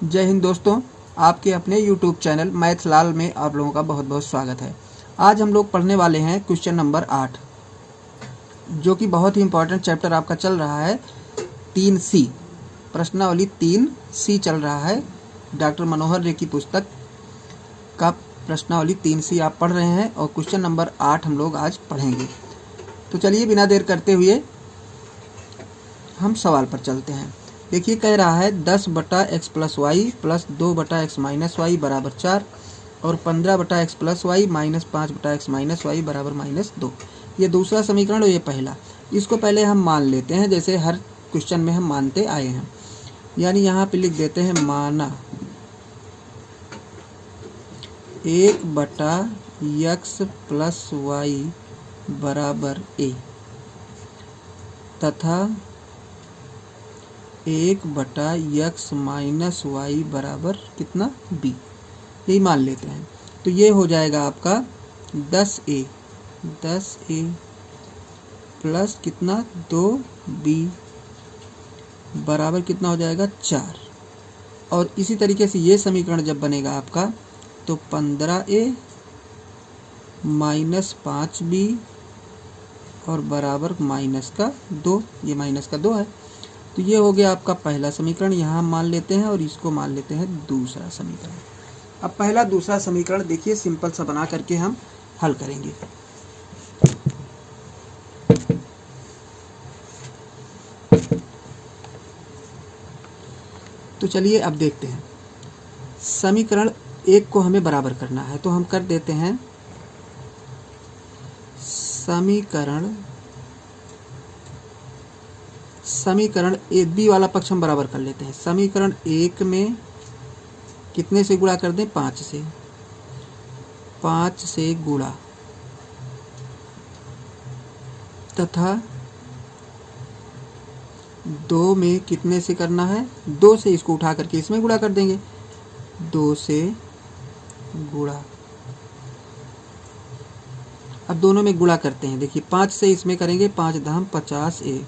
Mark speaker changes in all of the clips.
Speaker 1: जय हिंद दोस्तों, आपके अपने YouTube चैनल मैथ लाल में आप लोगों का बहुत बहुत स्वागत है। आज हम लोग पढ़ने वाले हैं क्वेश्चन नंबर 8, जो कि बहुत ही इम्पोर्टेंट चैप्टर आपका चल रहा है 3C, प्रश्नावली 3C चल रहा है। डॉक्टर मनोहर रे की पुस्तक का प्रश्नावली 3C आप पढ़ रहे हैं और क्वेश्चन नंबर 8 हम लोग आज पढ़ेंगे। तो चलिए बिना देर करते हुए हम सवाल पर चलते हैं। देखिए, कह रहा है 10/x + y + 2/x - y बराबर 4 और 15/x + y - 5/x - y बराबर -2। ये दूसरा समीकरण और ये पहला। इसको पहले हम मान लेते हैं, जैसे हर क्वेश्चन में हम मानते आए हैं। यानी यहाँ पे लिख देते हैं माना 1/x + y बराबर a तथा 1/x - y बराबर कितना b, यही मान लेते हैं। तो ये हो जाएगा आपका 10a प्लस कितना 2b बराबर कितना हो जाएगा 4। और इसी तरीके से ये समीकरण जब बनेगा आपका तो 15a - 5b और बराबर -2, ये -2 है। तो ये हो गया आपका पहला समीकरण, यहाँ मान लेते हैं और इसको मान लेते हैं दूसरा समीकरण। अब पहला दूसरा समीकरण देखिए सिंपल सा बना करके हम हल करेंगे। तो चलिए अब देखते हैं। समीकरण 1 को हमें बराबर करना है, तो हम कर देते हैं समीकरण ए बी वाला पक्ष हम बराबर कर लेते हैं। समीकरण 1 में कितने से गुणा कर दें? 5 से। 5 से गुणा तथा 2 में कितने से करना है? 2 से इसको उठा करके इसमें गुणा कर देंगे। 2 से गुणा। अब दोनों में गुणा करते हैं। देखिए 5 से इसमें करेंगे, 5 दाम 50a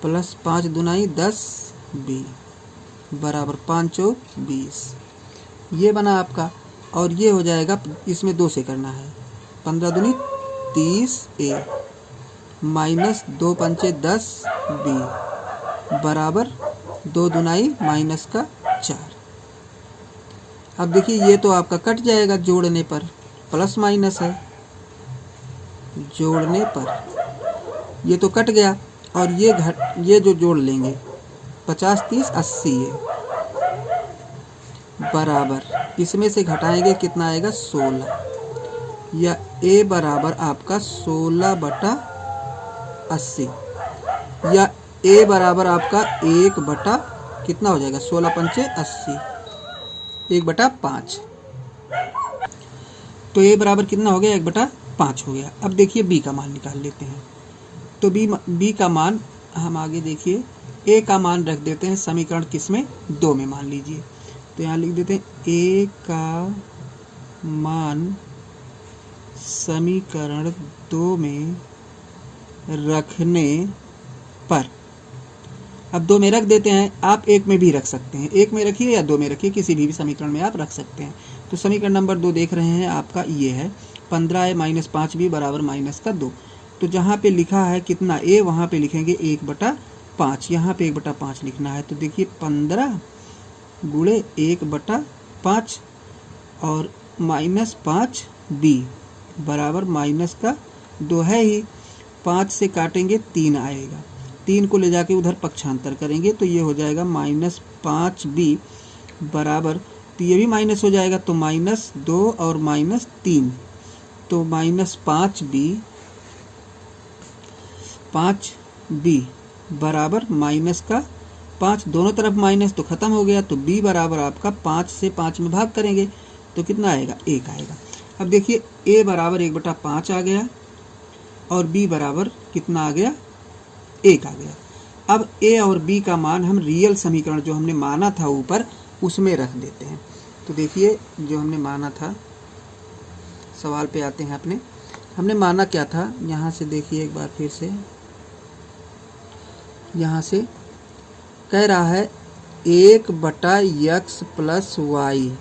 Speaker 1: प्लस 5 दूनाई 10b बराबर 5 चौक 20। ये बना आपका। और ये हो जाएगा, इसमें 2 से करना है, 15 दूनी 30a माइनस 2 पंचे 10b बराबर 2 दूनाई -4। अब देखिए ये तो आपका कट जाएगा जोड़ने पर, प्लस माइनस है, जोड़ने पर ये तो कट गया। और ये जो जोड़ लेंगे 50 30 80 है बराबर, इसमें से घटाएंगे कितना आएगा 16, या a बराबर आपका 16/80, या a बराबर आपका 1 कितना हो जाएगा 16 पंचे 80, 1/5। तो a बराबर कितना हो गया 1/5 हो गया। अब देखिए b का मान निकाल लेते हैं। तो b का मान हम आगे देखिए a का मान रख देते हैं समीकरण किसमें? 2 में मान लीजिए। तो यहाँ लिख देते हैं a का मान समीकरण 2 में रखने पर, अब 2 में रख देते हैं। आप 1 में भी रख सकते हैं, 1 में रखिए या 2 में रखिए, किसी भी समीकरण में आप रख सकते हैं। तो समीकरण नंबर 2 देख रहे हैं आपका ये है 15a - 5b बराबर -2। तो जहाँ पे लिखा है कितना a, वहाँ पे लिखेंगे 1/5, यहाँ पे 1/5 लिखना है। तो देखिए 15 गुणे 1/5 और -5b बराबर -2 है ही। 5 से काटेंगे 3 आएगा, 3 को ले जाके उधर पक्षांतर करेंगे तो ये हो जाएगा -5b बराबर, तो ये भी माइनस हो जाएगा, तो -2 और -3, तो -5b बराबर -5, दोनों तरफ माइनस तो खत्म हो गया। तो b बराबर आपका 5 से 5 में भाग करेंगे तो कितना आएगा 1 आएगा। अब देखिए a बराबर 1/5 आ गया और b बराबर कितना आ गया 1 आ गया। अब a और b का मान हम रियल समीकरण जो हमने माना था ऊपर उसमें रख देते हैं। तो देखिए जो हमने माना था, सवाल पे आते हैं अपने, हमने माना क्या था, यहाँ से देखिए एक बार फिर से, यहाँ से कह रहा है 1/x प्लस वाई,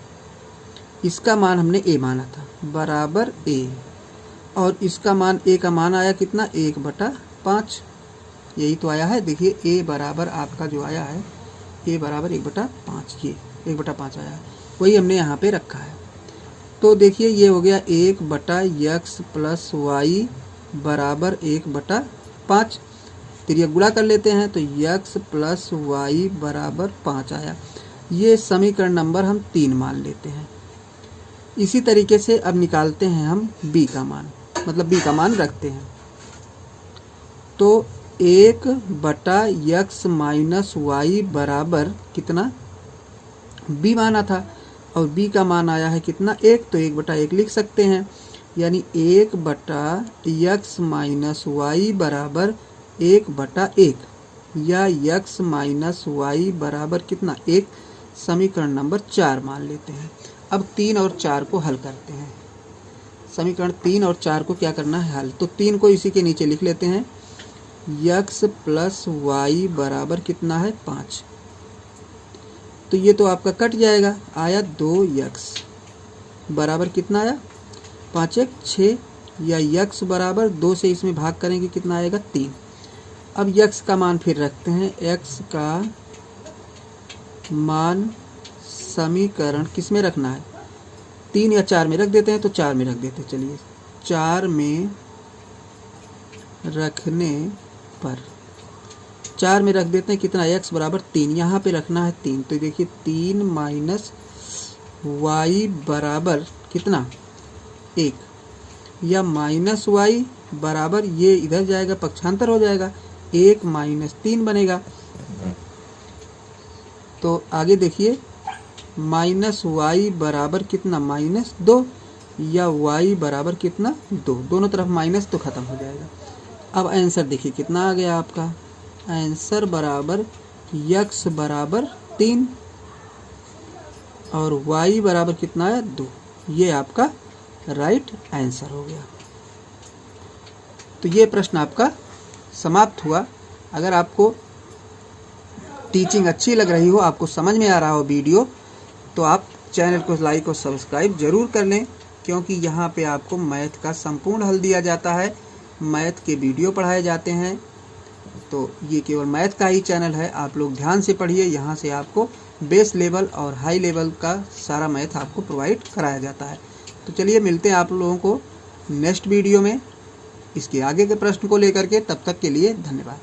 Speaker 1: इसका मान हमने a माना था, बराबर a, और इसका मान a का मान आया कितना 1/5, यही तो आया है। देखिए a बराबर आपका जो आया है a बराबर 1/5, ये 1/5 आया है, वही हमने यहाँ पे रखा है। तो देखिए ये हो गया 1/x प्लस वाई बराबर 1/5। फिर ये गुणा कर लेते हैं तो x प्लस वाई बराबर 5 आया। ये समीकरण नंबर हम 3 मान लेते हैं। इसी तरीके से अब निकालते हैं हम b का मान, मतलब b का मान रखते हैं। तो 1/x माइनस वाई बराबर कितना, b माना था, और b का मान आया है कितना 1, तो 1/1 लिख सकते हैं, यानी 1/x माइनस वाई बराबर 1/1, या x माइनस वाई बराबर कितना 1, समीकरण नंबर 4 मान लेते हैं। अब 3 और 4 को हल करते हैं। समीकरण 3 और 4 को क्या करना है हल, तो 3 को इसी के नीचे लिख लेते हैं, x प्लस वाई बराबर कितना है 5, तो ये तो आपका कट जाएगा, आया 2x बराबर कितना आया 5×1 6, या x बराबर 2 से इसमें भाग करेंगे कितना आएगा 3। अब x का मान फिर रखते हैं, x का मान समीकरण किस में रखना है, 3 या 4 में रख देते हैं, तो 4 में रख देते हैं। चलिए 4 में रखने पर 4 में रख देते हैं, कितना x बराबर 3, यहाँ पे रखना है 3, तो देखिए 3 माइनस वाई बराबर कितना 1, या माइनस वाई बराबर, ये इधर जाएगा पक्षांतर हो जाएगा, 1 माइनस 3 बनेगा। तो आगे देखिए माइनस वाई बराबर कितना -2, या y बराबर कितना 2, दोनों तरफ माइनस तो ख़त्म हो जाएगा। अब आंसर देखिए कितना आ गया आपका, आंसर बराबर x बराबर 3 और y बराबर कितना है 2, ये आपका राइट आंसर हो गया। तो ये प्रश्न आपका समाप्त हुआ। अगर आपको टीचिंग अच्छी लग रही हो, आपको समझ में आ रहा हो वीडियो, तो आप चैनल को लाइक और सब्सक्राइब जरूर कर लें, क्योंकि यहाँ पे आपको मैथ का संपूर्ण हल दिया जाता है, मैथ के वीडियो पढ़ाए जाते हैं। तो ये केवल मैथ का ही चैनल है, आप लोग ध्यान से पढ़िए, यहाँ से आपको बेस लेवल और हाई लेवल का सारा मैथ आपको प्रोवाइड कराया जाता है। तो चलिए मिलते हैं आप लोगों को नेक्स्ट वीडियो में इसके आगे के प्रश्न को लेकर के, तब तक के लिए धन्यवाद।